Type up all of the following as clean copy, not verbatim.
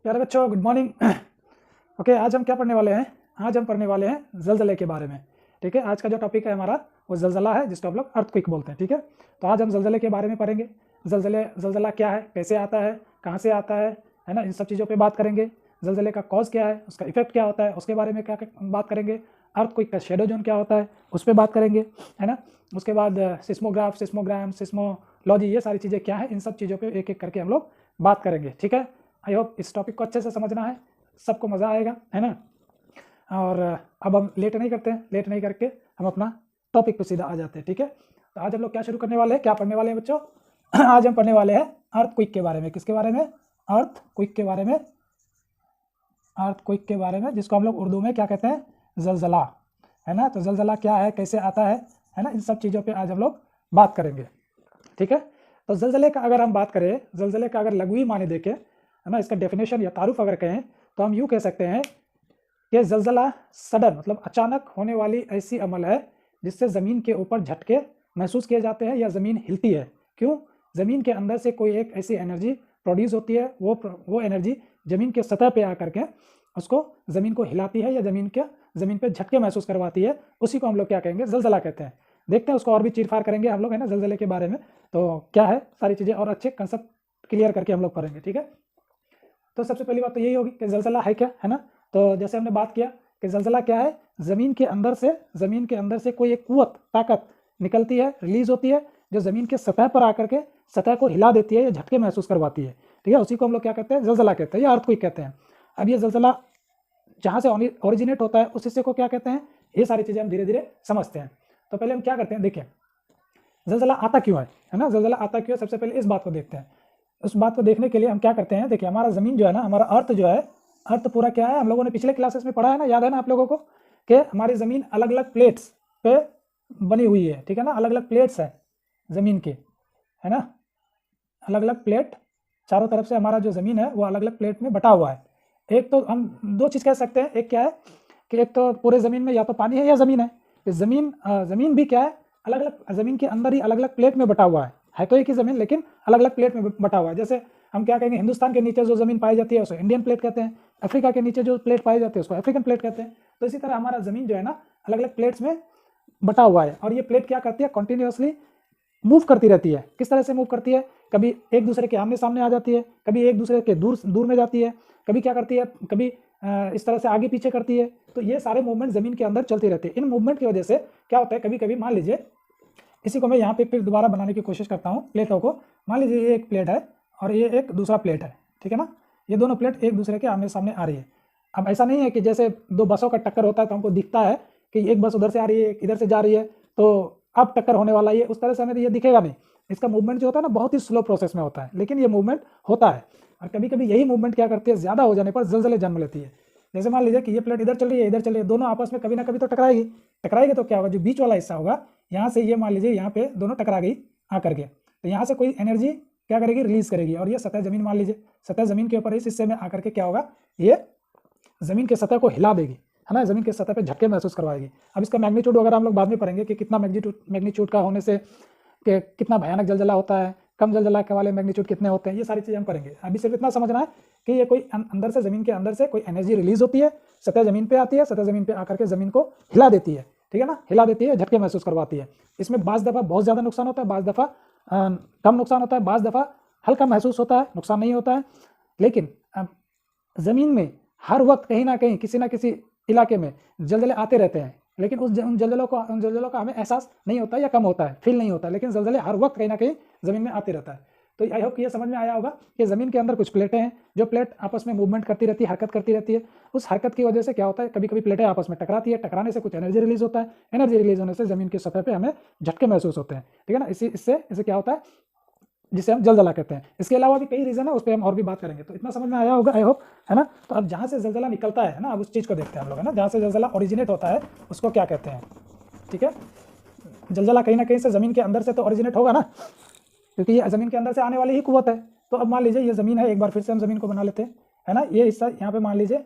प्यारे बच्चों, good morning. Okay, आज हम क्या पढ़ने वाले हैं? आज हम पढ़ने वाले हैं जलजले के बारे में। ठीक है, आज का जो टॉपिक है हमारा वो जलजला है, जिसको हम लोग अर्थक्वेक बोलते हैं। ठीक है, तो आज हम जलजले के बारे में पढ़ेंगे। जलजला क्या है, कैसे आता है, कहाँ से आता है ना, इन सब चीज़ों पे बात करेंगे। जलजले का कॉज क्या है, उसका इफेक्ट क्या होता है, उसके बारे में क्या बात करेंगे। अर्थक्वेक का शेडो जोन क्या होता है, उस पर बात करेंगे, है ना। उसके बाद सिस्मोग्राफ, सिस्मोग्राम, सिस्मोलॉजी, ये सारी चीज़ें क्या है, इन सब चीज़ों पर एक एक करके हम लोग बात करेंगे। ठीक है, आई होप इस टॉपिक को अच्छे से समझना है, सबको मज़ा आएगा, है ना। और अब हम लेट नहीं करते हैं, लेट नहीं करके हम अपना टॉपिक पे सीधा आ जाते हैं। ठीक है, तो आज हम लोग क्या शुरू करने वाले हैं, क्या पढ़ने वाले हैं बच्चों? आज हम पढ़ने वाले हैं अर्थक्वेक के बारे में। किसके बारे में? अर्थक्वेक के बारे में। अर्थक्वेक के बारे में, जिसको हम लोग उर्दू में क्या कहते हैं? जलजला, है ना। तो जलजला क्या है, कैसे आता है ना, इन सब चीज़ों पे आज हम लोग बात करेंगे। ठीक है, तो जलजले का अगर हम बात करें, जलजले का अगर लघुई माने देखें, है ना, इसका डेफिनेशन या तारुफ अगर कहें तो हम यूँ कह सकते हैं कि जलजला सडन मतलब अचानक होने वाली ऐसी अमल है जिससे ज़मीन के ऊपर झटके महसूस किए जाते हैं या ज़मीन हिलती है। क्यों? ज़मीन के अंदर से कोई एक ऐसी एनर्जी प्रोड्यूस होती है, वो एनर्जी ज़मीन के सतह पे आकर के उसको ज़मीन को हिलाती है या ज़मीन पे झटके महसूस करवाती है। उसी को हम लोग क्या कहेंगे? जलजला कहते हैं। देखते हैं, उसको और भी चीरफाड़ करेंगे हम लोग, है ना, जलजले के बारे में। तो क्या है, सारी चीज़ें और अच्छे कंसेप्ट क्लियर करके हम लोग करेंगे। ठीक है, तो सबसे पहली बात तो यही होगी कि जलजला है क्या, है ना। तो जैसे हमने बात किया कि जलजला क्या है, ज़मीन के अंदर से कोई एक कुव्वत, ताकत निकलती है, रिलीज होती है, जो ज़मीन के सतह पर आकर के सतह को हिला देती है या झटके महसूस करवाती है। ठीक है, उसी को हम लोग क्या कहते हैं? जलजला कहते हैं या अर्थक्वेक कहते हैं। अब ये जलजला जहाँ से ओरिजिनेट होता है उस हिस्से को क्या कहते हैं, ये सारी चीज़ें हम धीरे धीरे समझते हैं। तो पहले हम क्या करते हैं, देखिए जलजला आता क्यों है ना, जलजला आता क्यों है, सबसे पहले इस बात को देखते हैं। उस बात को देखने के लिए हम क्या करते हैं, देखिए हमारा ज़मीन जो है ना, हमारा अर्थ जो है, अर्थ पूरा क्या है, हम लोगों ने पिछले क्लासेस में पढ़ा है ना, याद है ना आप लोगों को, कि हमारी ज़मीन अलग अलग प्लेट्स पे बनी हुई है। ठीक है ना, अलग अलग प्लेट्स है ज़मीन के, है ना, अलग अलग प्लेट चारों तरफ से हमारा जो ज़मीन है वो अलग अलग प्लेट में बटा हुआ है। एक तो हम दो चीज़ कह सकते हैं, एक क्या है कि एक तो पूरे ज़मीन में या तो पानी है या ज़मीन है। तो ज़मीन भी क्या है, अलग अलग ज़मीन के अंदर ही अलग अलग प्लेट में बटा हुआ है तो एक ही ज़मीन लेकिन अलग अलग प्लेट में बटा हुआ है। जैसे हम क्या कहेंगे, हिंदुस्तान के नीचे जो ज़मीन पाई जाती है उसको इंडियन प्लेट कहते हैं, अफ्रीका के नीचे जो प्लेट पाई जाती है उसको अफ्रीकन प्लेट कहते हैं। तो इसी तरह हमारा ज़मीन जो है ना, अलग अलग प्लेट्स में बटा हुआ है, और ये प्लेट क्या करती है, कॉन्टिन्यूसली मूव करती रहती है। किस तरह से मूव करती है, कभी एक दूसरे के आमने सामने आ जाती है, कभी एक दूसरे के दूर में जाती है, कभी क्या करती है, कभी इस तरह से आगे पीछे करती है। तो ये सारे मूवमेंट ज़मीन के अंदर चलती रहती है। इन मूवमेंट की वजह से क्या होता है, कभी कभी मान लीजिए, इसी को मैं यहाँ पे फिर दोबारा बनाने की कोशिश करता हूँ प्लेटों को। मान लीजिए ये एक प्लेट है और ये एक दूसरा प्लेट है, ठीक है ना, ये दोनों प्लेट एक दूसरे के आमने सामने आ रही है। अब ऐसा नहीं है कि जैसे दो बसों का टक्कर होता है तो हमको दिखता है कि एक बस उधर से आ रही है, एक इधर से जा रही है, तो अब टक्कर होने वाला है, उस तरह से हमें ये दिखेगा नहीं। इसका मूवमेंट जो होता है ना, बहुत ही स्लो प्रोसेस में होता है, लेकिन ये मूवमेंट होता है। और कभी कभी यही मूवमेंट क्या करती है, ज़्यादा हो जाने पर जलजले जन्म लेती है। जैसे मान लीजिए कि ये प्लेट इधर चल रही है, इधर चल रही है, दोनों आपस में कभी ना कभी तो टकराएगी तो क्या होगा, जो बीच वाला हिस्सा होगा, यहाँ से ये मान लीजिए यहाँ पे दोनों टकरा गई आकर के, तो यहाँ से कोई एनर्जी क्या करेगी, रिलीज करेगी, और ये सतह ज़मीन, मान लीजिए सतह ज़मीन के ऊपर इस हिस्से में आकर के क्या होगा, ये ज़मीन के सतह को हिला देगी, है ना, ज़मीन के सतह पे झटके महसूस करवाएगी। अब इसका मैग्नीट्यूड वगैरह हम लोग बाद में पढ़ेंगे कि कितना मैग्नीट्यूड का होने से कि कितना भयानक जलजला होता है, कम जलजला के वाले मैग्नीट्यूड कितने होते हैं, ये सारी चीज़ें हम करेंगे। अभी सिर्फ इतना समझना है कि ये कोई अंदर से, ज़मीन के अंदर से कोई एनर्जी रिलीज होती है, सतह ज़मीन पे आती है, सतह ज़मीन पे आकर के ज़मीन को हिला देती है। ठीक है ना, हिला देती है, झटके महसूस करवाती है। इसमें बाज़ दफ़ा बहुत ज़्यादा नुकसान होता है, बाज़ दफ़ा कम नुकसान होता है, बाज़ दफ़ा हल्का महसूस होता है, नुकसान नहीं होता है। लेकिन ज़मीन में हर वक्त कहीं ना कहीं किसी ना किसी इलाके में जलजले आते रहते हैं, लेकिन उन जलजलों का हमें एहसास नहीं होता या कम होता है, फील नहीं होता है, लेकिन जलजले हर वक्त कहीं ना कहीं ज़मीन में आते रहता है। तो आई होप कि ये समझ में आया होगा कि ज़मीन के अंदर कुछ प्लेटें हैं, जो प्लेट आपस में मूवमेंट करती रहती है, हरकत करती रहती है। उस हरकत की वजह से क्या होता है, कभी कभी प्लेटें आपस में टकराती है, टकराने से कुछ एनर्जी रिलीज होता है, एनर्जी रिलीज होने से ज़मीन की सतह पर हमें झटके महसूस होते हैं। ठीक है ना, इससे क्या होता है, जिसे हम जलजला कहते हैं। इसके अलावा भी कई रीज़न है, उस पर हम और भी बात करेंगे। तो इतना समझ में आया होगा आई होप, है ना। तो अब जहाँ से जलजला निकलता है ना, अब उस चीज़ को देखते हैं हम लोग, है ना, जहाँ से जलजला ओरिजिनेट होता है उसको क्या कहते हैं। ठीक है, जलजला कहीं ना कहीं से ज़मीन के अंदर से तो ओरिजिनेट होगा ना, क्योंकि ये ज़मीन के अंदर से आने वाली ही कुव्वत है। तो अब मान लीजिए ये ज़मीन है, एक बार फिर से हम ज़मीन को बना लेते हैं, है ना। ये हिस्सा यहाँ पे मान लीजिए,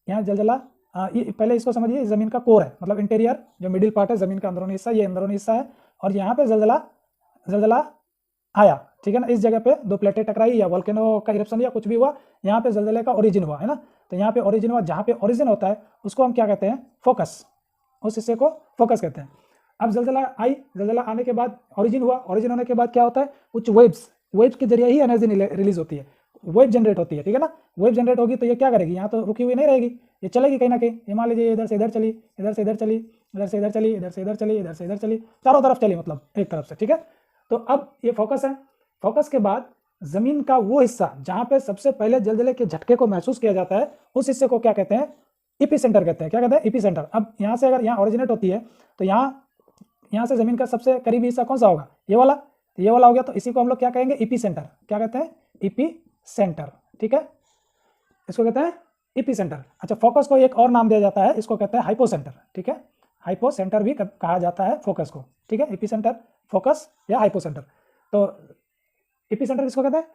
यहाँ जलजला, ये पहले इसको समझिए, ज़मीन का कोर है, मतलब इंटीरियर जो मिडिल पार्ट है ज़मीन का अंदरूनी हिस्सा, ये अंदरूनी हिस्सा है, और यहाँ पे जलजला आया, ठीक है ना, इस जगह पे दो प्लेटें टकराई या वोल्केनो का इरप्शन या कुछ भी हुआ, यहाँ पे जलजले का ओरिजिन हुआ है ना, तो यहाँ पे ओरिजिन हुआ, जहाँ पे ओरिजिन होता है उसको हम क्या कहते हैं, फोकस, उस हिस्से को फोकस कहते हैं। अब जलजला आई, जलजला आने के बाद ओरिजिन हुआ, ओरिजिन होने के बाद क्या होता है, कुछ वेव्स के जरिए ही एनर्जी रिलीज होती है, वेव जनरेट होती है, ठीक है ना। वेव जनरेट होगी तो ये क्या करेगी, यहाँ तो रुकी हुई नहीं रहेगी, ये चलेगी कहीं ना कहीं, ये मान लीजिए इधर से इधर चली, इधर से इधर चली, इधर से इधर चली, इधर से इधर चली, इधर से इधर चली, चारों तरफ चली, मतलब एक तरफ से, ठीक है। तो अब ये फोकस है, फोकस के बाद जमीन का वो हिस्सा जहाँ पे सबसे पहले जलजले के झटके को महसूस किया जाता है, उस हिस्से को क्या कहते हैं, एपिसेंटर कहते हैं। क्या कहते हैं, एपिसेंटर। अब यहाँ से अगर यहाँ ओरिजिनेट होती है तो यहाँ से जमीन का सबसे करीबी हिस्सा कौन सा होगा, ये वाला, तो ये वाला हो गया, तो इसी को हम लोग क्या कहेंगे, एपिसेंटर। क्या कहते हैं, एपिसेंटर, ठीक है, इसको कहते हैं एपिसेंटर। अच्छा, फोकस को एक और नाम दिया जाता है, इसको कहते हैं हाइपोसेंटर, ठीक है, हाइपोसेंटर भी कहा जाता है फोकस को, ठीक है, एपिसेंटर, फोकस या हाइपोसेंटर। तो एपिसेंटर किसको कहते हैं,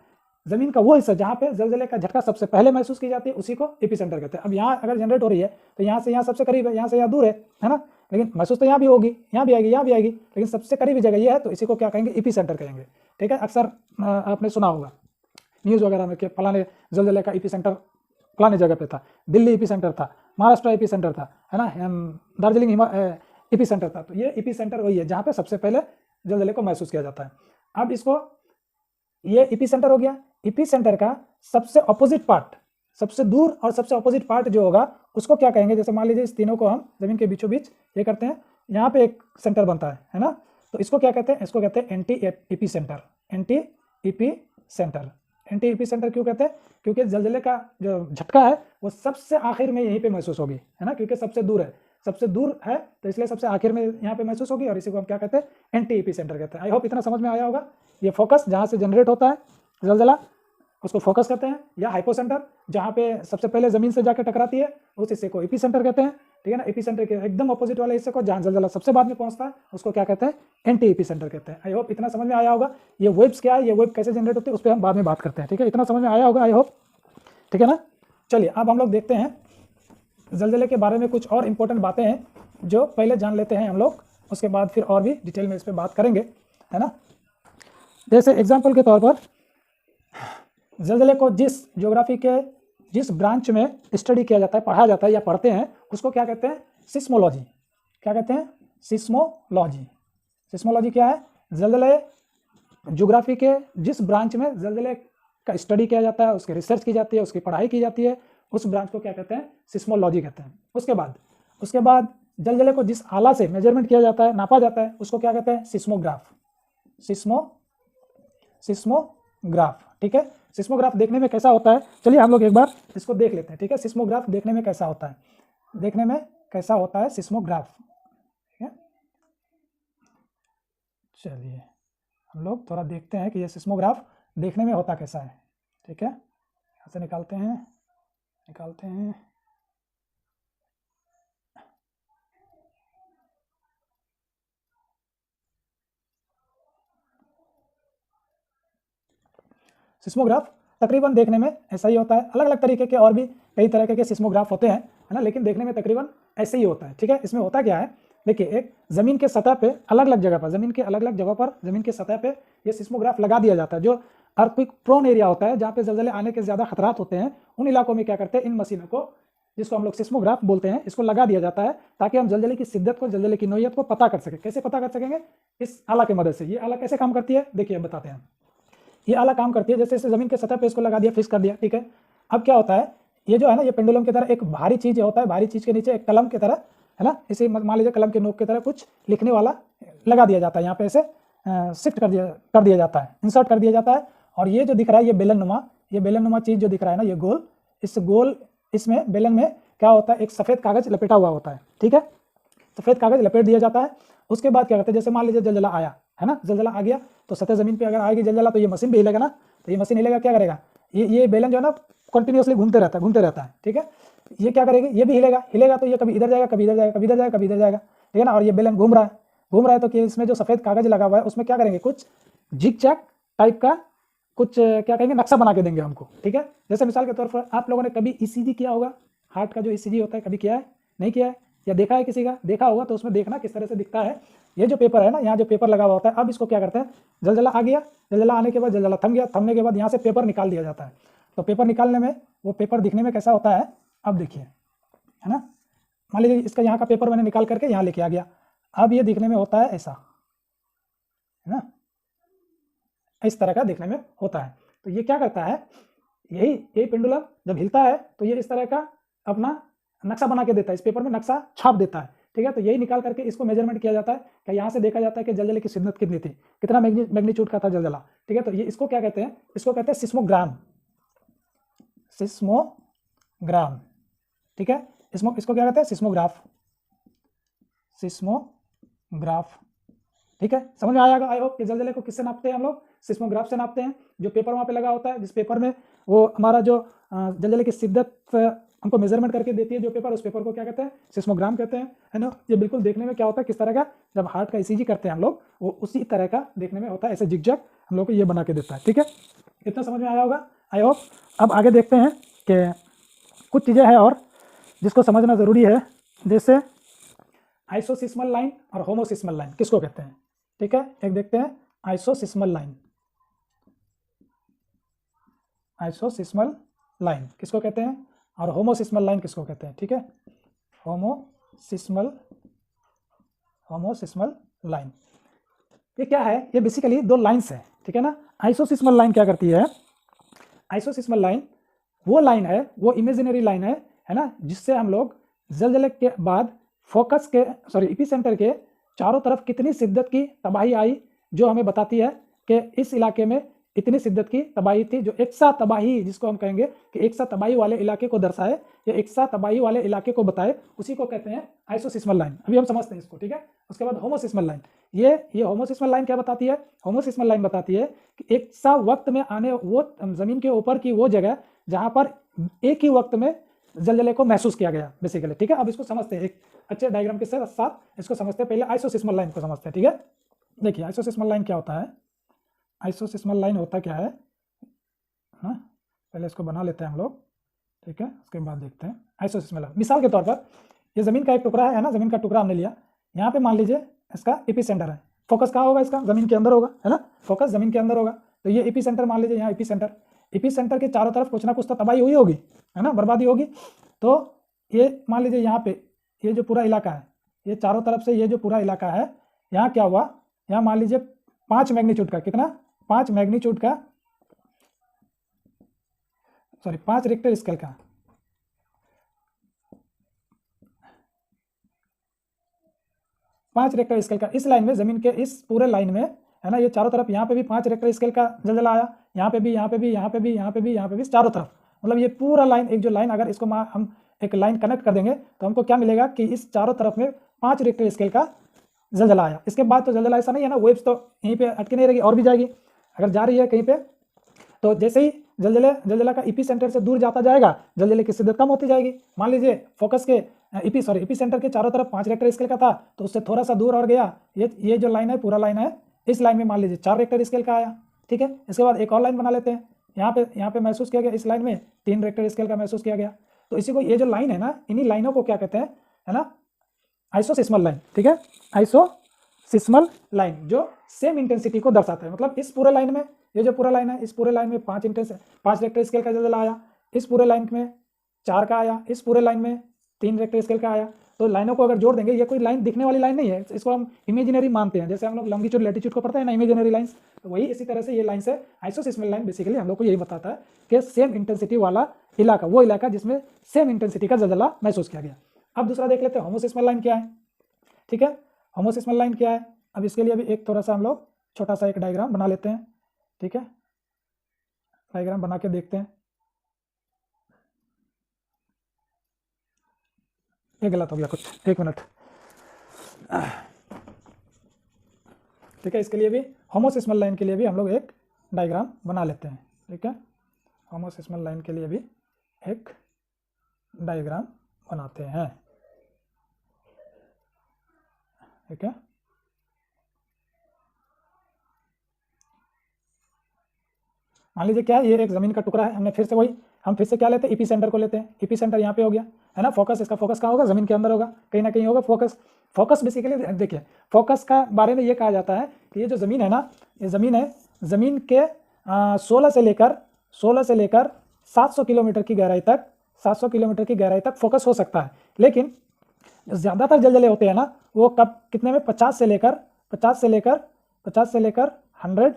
जमीन का वो हिस्सा जहाँ पे जलजले का झटका सबसे पहले महसूस की जाती है, उसी को एपिसेंटर कहते हैं। अब यहाँ अगर जनरेट हो रही है तो यहाँ से यहाँ सबसे करीब है, यहाँ से यहाँ दूर है ना, लेकिन महसूस तो यहाँ भी होगी, यहाँ भी आएगी, यहाँ भी आएगी, लेकिन सबसे करीबी जगह ये है, तो इसी को क्या कहेंगे, एपिसेंटर कहेंगे, ठीक है। अक्सर आपने सुना होगा न्यूज़ वगैरह में कि फलाने जलजले का एपिसेंटर फलाने जगह पे था, दिल्ली एपिसेंटर था, महाराष्ट्र एपिसेंटर था, है ना, दार्जिलिंग एपिसेंटर था। तो ये एपिसेंटर वही है जहाँ पे सबसे पहले जलजले को महसूस किया जाता है। अब इसको, ये एपिसेंटर हो गया, एपिसेंटर का सबसे अपोजिट पार्ट, सबसे दूर और सबसे अपोजिट पार्ट जो होगा उसको क्या कहेंगे, जैसे मान लीजिए इस तीनों को हम जमीन के बीचों बीच ये करते हैं, यहाँ पे एक सेंटर बनता है ना, तो इसको क्या कहते हैं, इसको कहते हैं anti epicentre. Anti epicentre, anti epicentre क्यों कहते हैं, क्योंकि जलजले का जो झटका है वो सबसे आखिर में यहीं पे महसूस होगी, है ना, क्योंकि सबसे दूर है, सबसे दूर है, तो इसलिए सबसे आखिर में यहाँ पे महसूस होगी, और इसी को हम क्या कहते हैं, एंटी एपिसेंटर कहते हैं। आई होप इतना समझ में आया होगा। ये फोकस जहाँ से जनरेट होता है जलजला, उसको फोकस कहते हैं, या हाइपोसेंटर जहाँ पे सबसे पहले जमीन से जाकर टकराती है, उस हिस्से को एपिसेंटर कहते हैं, ठीक है ना। एपिसेंटर के एकदम अपोजिट वाले हिस्से को जहाँ जलजला सबसे बाद में पहुँचता है, उसको क्या कहते हैं, एंटी एपिसेंटर कहते हैं। आई होप इतना समझ में आया होगा। ये वेव्स क्या है, ये वेव कैसे जनरेट होती है, उस पर हम बाद में बात करते हैं, ठीक है। इतना समझ में आया होगा आई होप, ठीक है ना। चलिए अब हम लोग देखते हैं जलजले के बारे में कुछ और इंपॉर्टेंट बातें हैं जो पहले जान लेते हैं हम लोग, उसके बाद फिर और भी डिटेल में इस पर बात करेंगे, है ना। जैसे एग्जाम्पल के तौर पर जलजले को जिस ज्योग्राफी के जिस ब्रांच में स्टडी किया जाता है, पढ़ा जाता है या पढ़ते हैं, उसको क्या कहते हैं, सिस्मोलॉजी। क्या कहते हैं, सिस्मोलॉजी। सिस्मोलॉजी क्या है, जलजले ज्योग्राफी के जिस ब्रांच में जलजले का स्टडी किया जाता है, उसकी रिसर्च की जाती है, उसकी पढ़ाई की जाती है, उस ब्रांच को क्या कहते हैं, सिस्मोलॉजी कहते हैं। उसके बाद जलजले को जिस आला से मेजरमेंट किया जाता है, नापा जाता है, उसको क्या कहते हैं, सिस्मोग्राफ। सिस्मोग्राफ, ठीक है। सिस्मोग्राफ देखने में कैसा होता है, चलिए हम लोग एक बार इसको देख लेते हैं, ठीक है। सिस्मोग्राफ देखने में कैसा होता है, देखने में कैसा होता है सिस्मोग्राफ, ठीक है। चलिए हम लोग थोड़ा देखते हैं कि ये सिस्मोग्राफ देखने में होता कैसा है, ठीक है। यहाँ से निकालते हैं सिस्मोग्राफ तकरीबन देखने में ऐसा ही होता है। अलग अलग तरीके के और भी कई तरह के सिस्मोग्राफ होते हैं, है ना, लेकिन देखने में तकरीबन ऐसे ही होता है, ठीक है। इसमें होता क्या है, देखिए, एक ज़मीन के सतह पे अलग अलग जगह पर, ज़मीन के अलग अलग जगह पर, ज़मीन के सतह पे ये सिस्मोग्राफ लगा दिया जाता है। जो अर्थक्वेक प्रोन एरिया होता है, जहाँ पे जलजले आने के ज़्यादा खतरात होते हैं, उन इलाकों में क्या करते हैं, इन मशीनों को, जिसको हम लोग सिस्मोग्राफ बोलते हैं, इसको लगा दिया जाता है ताकि हम जलजले की शिद्दत को, जलजले की नोयत को पता कर सकें। कैसे पता कर सकेंगे, इस आला की मदद से। ये आला कैसे काम करती है, देखिए बताते हैं। ये आला काम करती है, जैसे इसे जमीन के सतह पे इसको लगा दिया, फिक्स कर दिया, ठीक है। अब क्या होता है, ये जो है ना, ये पेंडुलम की तरह एक भारी चीज होता है, भारी चीज के नीचे एक कलम की तरह, है ना, इसे मान लीजिए कलम के नोक की तरह कुछ लिखने वाला लगा दिया जाता है, यहाँ पे इसे शिफ्ट कर दिया जाता है, इंसर्ट कर दिया जाता है। और ये जो दिख रहा है, ये बेलन नुमा चीज जो दिख रहा है ना, ये गोल, इस गोल, इसमें बेलन में क्या होता है, एक सफेद कागज लपेटा हुआ होता है, ठीक है। सफेद कागज लपेट दिया जाता है। उसके बाद क्या करते हैं, जैसे मान लीजिए जलजला आया, है ना, जलजला आ गया, तो सतह जमीन पे अगर आएगी जलजला, तो ये मशीन भी हिलेगा ना, तो ये मशीन हिलेगा, क्या करेगा, ये बेलन जो है ना कंटिन्यूसली घूमते रहता है, ठीक है। ये क्या करेगी, ये भी हिलेगा, तो ये कभी इधर जाएगा, कभी इधर जाएगा, कभी इधर जाएगा, कभी इधर जाएगा, ठीक है ना। और ये बेलन घूम रहा है, तो कि इसमें जो सफेद कागज लगा हुआ है, उसमें क्या करेंगे, कुछ जिग चैक टाइप का कुछ क्या कहेंगे, नक्शा बना के देंगे हमको, ठीक है। जैसे मिसाल के तौर पर आप लोगों ने कभी ईसीजी किया होगा, हार्ट का जो ईसीजी होता है, कभी किया है, नहीं किया है, या देखा है किसी का? देखा होगा तो उसमें देखना किस तरह से दिखता है। ये जो पेपर है ना, यहाँ जो पेपर लगा हुआ होता है, अब इसको क्या करते हैं, जलजला आ गया, जलजला आने के बाद जलजला थम गया, थमने के बाद यहाँ से पेपर निकाल दिया जाता है। तो पेपर निकालने में वो पेपर दिखने में कैसा होता है, अब देखिए, है ना, मान लीजिए इसका यहाँ का पेपर मैंने निकाल करके यहाँ लेके आ गया, अब ये दिखने में होता है ऐसा, है ना, इस तरह का दिखने में होता है। तो ये क्या करता है, यही पेंडुलम जब हिलता है तो ये इस तरह का अपना नक्शा बना के देता है, इस पेपर में नक्शा छाप देता है, ठीक है। तो यही निकाल करके इसको मेजरमेंट किया जाता है कि यहाँ से देखा जाता है कि जलजले की शिद्दत कितनी थी, कितना मैग्नीट्यूड का था जलजला, ठीक है। तो ये इसको क्या कहते हैं, इसको कहते हैं सिस्मोग्राम, सिस्मोग्राम, ठीक है। इसको क्या कहते हैं, सिस्मोग्राफ, सिस्मोग्राफ, ठीक है। समझ में आएगा आई होप कि जलजले को किससे नापते हैं हम लोग, सिस्मोग्राफ से नापते हैं। जो पेपर वहाँ पे लगा होता है, जिस पेपर में वो हमारा जो जलजले की शिद्दत हमको मेजरमेंट करके देती है जो पेपर, उस पेपर को क्या कहते हैं, सिस्मोग्राम कहते हैं, है ना। ये बिल्कुल देखने में क्या होता है, किस तरह का, जब हार्ट का ईसीजी करते हैं हम लोग, वो उसी तरह का देखने में होता है, ऐसे जिगजैग हम लोग को ये बना के देता है, ठीक है। इतना समझ में आया होगा आई होप। अब आगे देखते हैं कि कुछ चीज़ें हैं और जिसको समझना ज़रूरी है, जैसे आइसोसिस्मल लाइन और होमोसिस्मल लाइन किसको कहते हैं, ठीक है। एक देखते हैं आइसोसिस्मल लाइन, आइसोसिस्मल लाइन किसको कहते हैं और होमोसिस्मल लाइन किसको कहते हैं, ठीक है। होमोसिस्मल लाइन ये क्या है, ये बेसिकली दो लाइन्स है, ठीक है ना। आइसोसिस्मल लाइन क्या करती है, आइसोसिस्मल लाइन वो लाइन है, वो इमेजिनरी लाइन है ना, जिससे हम लोग जलजले के बाद फोकस के एपिसेंटर के चारों तरफ कितनी शिद्दत की तबाही आई, जो हमें बताती है कि इस इलाके में इतनी शिद्दत की तबाही थी, जो एक सा तबाही, जिसको हम कहेंगे कि एक सा तबाही वाले इलाके को दर्शाए या एक सा तबाही वाले इलाके को बताए, उसी को कहते हैं आइसोसिस्मल लाइन। अभी हम समझते हैं इसको, ठीक है। उसके बाद होमोसिस्मल लाइन, ये होमोसिस्मल लाइन क्या बताती है, होमोसिस्मल लाइन बताती है कि एक सा वक्त में आने, वो जमीन के ऊपर की वो जगह जहाँ पर एक ही वक्त में जलजले को महसूस किया गया बेसिकली, ठीक है। अब इसको समझते हैं एक अच्छे डायग्राम के साथ इसको समझते हैं। पहले आइसोसिस्मल लाइन को समझते हैं, ठीक है। देखिए आइसोसिस्मल लाइन क्या होता है, आइसोसिस्मल लाइन होता क्या है ना, पहले इसको बना लेते हैं हम लोग, ठीक है, उसके बाद देखते हैं आइसोसिस्मल लाइन। मिसाल के तौर पर ये ज़मीन का एक टुकड़ा है ना, ज़मीन का टुकड़ा हमने लिया, यहाँ पे मान लीजिए इसका एपिसेंटर है, फोकस कहाँ होगा, इसका ज़मीन के अंदर होगा, है ना, फोकस ज़मीन के अंदर होगा। तो ये एपिसेंटर मान लीजिए, यहाँ एपिसेंटर के चारों तरफ कुछ ना कुछ तो तबाही हुई होगी, है ना, बर्बादी होगी। तो ये मान लीजिए यहाँ पे ये जो पूरा इलाका है, ये चारों तरफ से ये जो पूरा इलाका है, यहाँ क्या हुआ, यहाँ मान लीजिए 5 मैग्नीट्यूड का, कितना, 5 मैग्नीट्यूड का, 5 रिक्टर स्केल का, 5 रिक्टर स्केल का इस लाइन में, जमीन के इस पूरे लाइन में, है ना, ये चारों तरफ, यहाँ पे भी 5 रिक्टर स्केल का जलजला आया, यहाँ पे भी, यहाँ पे भी, यहाँ पे भी, यहाँ पे भी, यहाँ पे भी, चारों तरफ, मतलब ये पूरा लाइन, एक जो लाइन, अगर इसको हम एक लाइन कनेक्ट कर देंगे तो हमको क्या मिलेगा कि इस चारों तरफ में 5 रिक्टर स्केल का जलजला आया। इसके बाद तो जलजला ऐसा नहीं है ना, वेव्स तो यहीं पे अटके नहीं रहेगी, और भी जाएगी, अगर जा रही है कहीं पे, तो जैसे ही जलजला का एपिसेंटर से दूर जाता जाएगा, जलजले की शिद्दत कम होती जाएगी। मान लीजिए फोकस के एपिसेंटर के चारों तरफ 5 रेक्टर स्केल का था, तो उससे थोड़ा सा दूर और गया, ये जो लाइन है, पूरा लाइन है, इस लाइन में मान लीजिए 4 रेक्टर स्केल का आया, ठीक है। इसके बाद एक और लाइन बना लेते हैं, यहाँ पे महसूस किया गया, इस लाइन में 3 रेक्टर स्केल का महसूस किया गया। तो इसी को, ये जो लाइन है ना, इन्हीं लाइनों को क्या कहते हैं, है ना, आइसोसिस्मल लाइन, ठीक है। आइसोसिस्मल लाइन जो सेम इंटेंसिटी को दर्शाता है, मतलब इस पूरे लाइन में, ये जो पूरा लाइन है, इस पूरे लाइन में 5 रेक्टर स्केल का जलजला आया, इस पूरे लाइन में 4 का आया, इस पूरे लाइन में 3 रेक्टर स्केल का आया। तो लाइनों को अगर जोड़ देंगे, ये कोई लाइन दिखने वाली लाइन नहीं है, इसको हम इमेजिनरी मानते हैं, जैसे हम लोग लॉन्गिट्यूड लैटिट्यूड को पढ़ते हैं ना, इमेजिनरी लाइंस, तो वही इसी तरह से ये लाइन है। आइसोसिस्मल लाइन बेसिकली हम लोग को यही बताता है कि सेम इंटेंसिटी वाला इलाका, वो इलाका जिसमें सेम इंटेंसिटी का जलजला महसूस किया गया। अब दूसरा देख लेते हैं होमोसिस्मल लाइन क्या है, ठीक है। होमोसिस्मल लाइन क्या है, अब इसके लिए अभी एक थोड़ा सा हम लोग छोटा सा एक डायग्राम बना लेते हैं, ठीक है। डायग्राम बना के देखते हैं, ये गलत हो गया कुछ, 1 मिनट, ठीक है। इसके लिए भी, होमोसिस्मल लाइन के लिए भी हम लोग एक डायग्राम बना लेते हैं, ठीक है। होमोसिस्मल लाइन के लिए भी एक डायग्राम बनाते हैं, ठीक है। मान लीजिए क्या है, ये एक ज़मीन का टुकड़ा है, हमने फिर से वही हम फिर से क्या लेते हैं, इपी सेंटर को लेते हैं। इपी सेंटर यहाँ पे हो गया, है ना। फोकस, इसका फोकस कहाँ होगा, जमीन के अंदर होगा, कहीं ना कहीं होगा फोकस। फोकस बेसिकली देखिए, फोकस का बारे में ये कहा जाता है कि ये जो ज़मीन है ना, ये ज़मीन है, ज़मीन के 16 से लेकर 700 किलोमीटर की गहराई तक, 700 किलोमीटर की गहराई तक फोकस हो सकता है। लेकिन ज़्यादातर जलजले होते हैं ना, वो कब कितने में, 50 से लेकर 100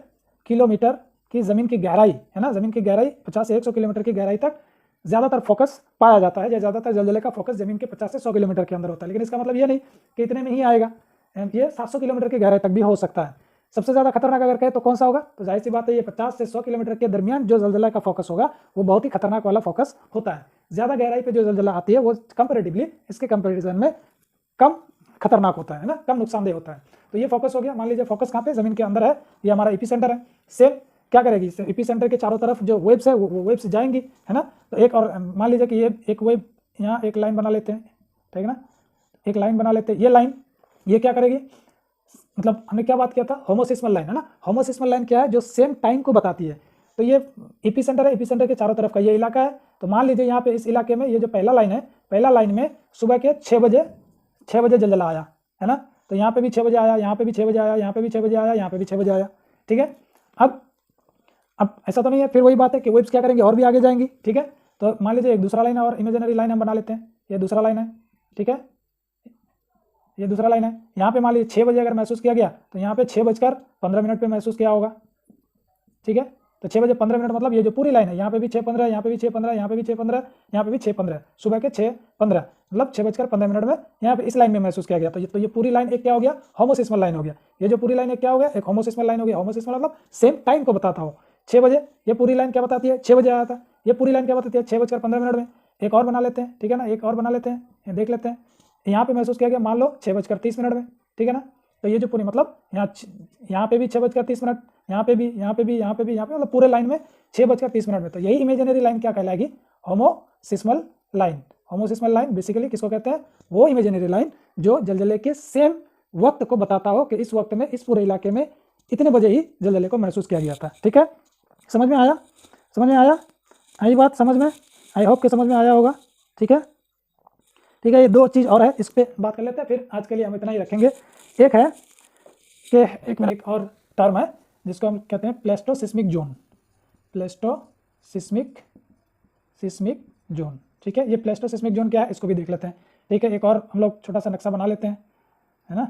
किलोमीटर की ज़मीन की गहराई, है ना, ज़मीन की गहराई 50 से 100 किलोमीटर की गहराई तक ज़्यादातर फोकस पाया जाता है। या ज़्यादातर जलजले का फोकस ज़मीन के 50 से 100 किलोमीटर के अंदर होता है। लेकिन इसका मतलब ये नहीं कि इतने में ही आएगा, ये 700 किलोमीटर की गहराई तक भी हो सकता है। सबसे ज़्यादा खतरनाक अगर कहें तो कौन सा होगा, तो जाहिर सी बात है ये 50 से 100 किलोमीटर के दरमियान जो जलजला का फोकस होगा वो बहुत ही खतरनाक वाला फोकस होता है। ज़्यादा गहराई पे जो जलजला आती है वो कंपेरेटिवली इसके कंपेरिजन में कम खतरनाक होता है ना, कम नुकसानदेह होता है। तो ये फोकस हो गया। मान लीजिए फोकस कहाँ पे, जमीन के अंदर है, ये हमारा एपी सेंटर है। सेम क्या करेगी, एपी सेंटर के चारों तरफ जो वेव्स है वो वेव्स जाएंगी, है ना। तो एक और मान लीजिए कि ये एक वेव, यहाँ एक लाइन बना लेते हैं, ठीक है ना, एक लाइन बना लेते हैं। ये लाइन ये क्या करेगी, मतलब हमने क्या बात किया था, होमोसिस्मल लाइन, है ना। होमोसिस्मल लाइन क्या है, जो सेम टाइम को बताती है। तो ये एपी सेंटर है, एपी सेंटर के चारों तरफ का ये इलाका है। तो मान लीजिए यहाँ पे इस इलाके में ये जो पहला लाइन है, पहला लाइन में सुबह के 6 बजे जलजला आया, है ना। तो यहाँ पे भी 6 बजे आया, यहाँ पे भी 6 बजे आया, यहाँ पे भी 6 बजे आया, यहाँ पे भी 6 बजे आया, ठीक है। अब ऐसा तो नहीं है, फिर वही बात है कि वेव्स क्या करेंगे, और भी आगे जाएंगी, ठीक है। तो मान लीजिए एक दूसरा लाइन और इमेजिनरी लाइन हम बना लेते हैं। ये दूसरा लाइन है, ठीक है, ये दूसरा लाइन है। यहाँ पे मान लीजिए 6 बजे अगर महसूस किया गया तो यहाँ पे 6:15 पे महसूस किया होगा, ठीक है। तो 6:15 मतलब ये जो पूरी लाइन है, यहाँ पे भी 6:15, यहाँ पे भी 6:15, यहाँ पे भी 6:15, यहाँ पे भी 6:15, सुबह के 6:15 मतलब 6:15 में यहाँ पे इस लाइन में महसूस किया गया। तो ये पूरी लाइन एक क्या हो गया, होमोसिस्मल लाइन हो गया। ये जो पूरी लाइन एक क्या हो गया, एक होमोसिस्मल लाइन हो गया। होमोसिस्मल मतलब सेम टाइम को बताता हो, 6 बजे। ये पूरी लाइन क्या बताती है, 6 बजे आया था। ये पूरी लाइन क्या बताती है, 6:15 में। एक और बना लेते हैं, ठीक है ना, एक और बना लेते हैं, देख लेते हैं। यहाँ पे महसूस किया गया मान लो 6:30 में, ठीक है ना। तो ये जो पूरी मतलब यहाँ पे भी 6:30, यहाँ पे भी, यहाँ पे भी, यहाँ पे भी, यहाँ पे मतलब पूरे लाइन में 6:30 में। तो यही इमेजिनरी लाइन क्या कहलाएगी, होमोसिस्मल लाइन। होमोसिस्मल लाइन बेसिकली किसको कहते हैं, वो इमेजिनरी लाइन जो जलजले के सेम वक्त को बताता हो कि इस वक्त में इस पूरे इलाके में इतने बजे ही जलजले को महसूस किया गया था, ठीक है। समझ में आया, समझ में आया, आई बात समझ में, आई होप कि समझ में आया होगा, ठीक है। ठीक है, ये दो चीज़ और है, इस पर बात कर लेते हैं, फिर आज के लिए हम इतना ही रखेंगे। एक है कि एक और टर्म है जिसको हम कहते हैं प्लेस्टोसिस्मिक जोन। प्लेस्टोसिस्मिक जोन, ठीक है। ये प्लेस्टोसिस्मिक जोन क्या है इसको भी देख लेते हैं, ठीक है। एक और हम लोग छोटा सा नक्शा बना लेते हैं, है ना।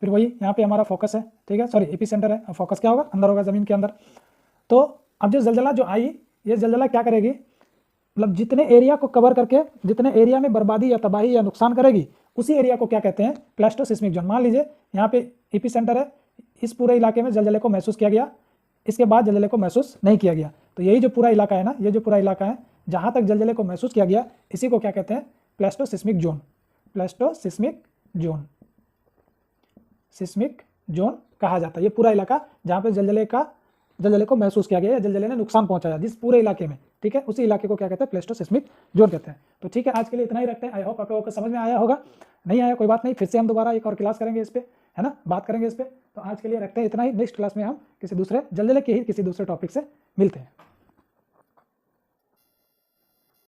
फिर वही यहाँ पे हमारा फोकस है, ठीक है, सॉरी एपी सेंटर है। फोकस क्या होगा, अंदर होगा, ज़मीन के अंदर। तो अब जो जलजला जो आई, ये जलजला क्या करेगी, मतलब जितने एरिया को कवर करके, जितने एरिया में बर्बादी या तबाही या नुकसान करेगी, उसी एरिया को क्या कहते हैं, प्लेस्टोसिस्मिक जोन। मान लीजिए यहाँ पे एपी सेंटर है, इस पूरे इलाके में जलजले को महसूस किया गया, इसके बाद जलजले को महसूस नहीं किया गया। तो यही जो पूरा इलाका है ना, ये जो पूरा इलाका है जहाँ तक जलजले को महसूस किया गया, इसी को क्या कहते हैं, प्लेस्टोसिस्मिक जोन। प्लेस्टोसिस्मिक जोन, सिस्मिक जोन कहा जाता है ये पूरा इलाका जहाँ पे जलजले को महसूस किया गया या जलजले ने नुकसान पहुंचाया जिस पूरे इलाके में, ठीक है, उसी इलाके को क्या कहते हैं, प्लेस्टोसिस्मिक जोन कहते हैं। तो ठीक है, आज के लिए इतना ही रखते हैं। आई होप आपको समझ में आया होगा, नहीं आया कोई बात नहीं, फिर से हम दोबारा एक और क्लास करेंगे इस पर, है ना, बात करेंगे इस पर। तो आज के लिए रखते हैं इतना ही, नेक्स्ट क्लास में हम किसी दूसरे जलजले के ही किसी दूसरे टॉपिक से मिलते हैं।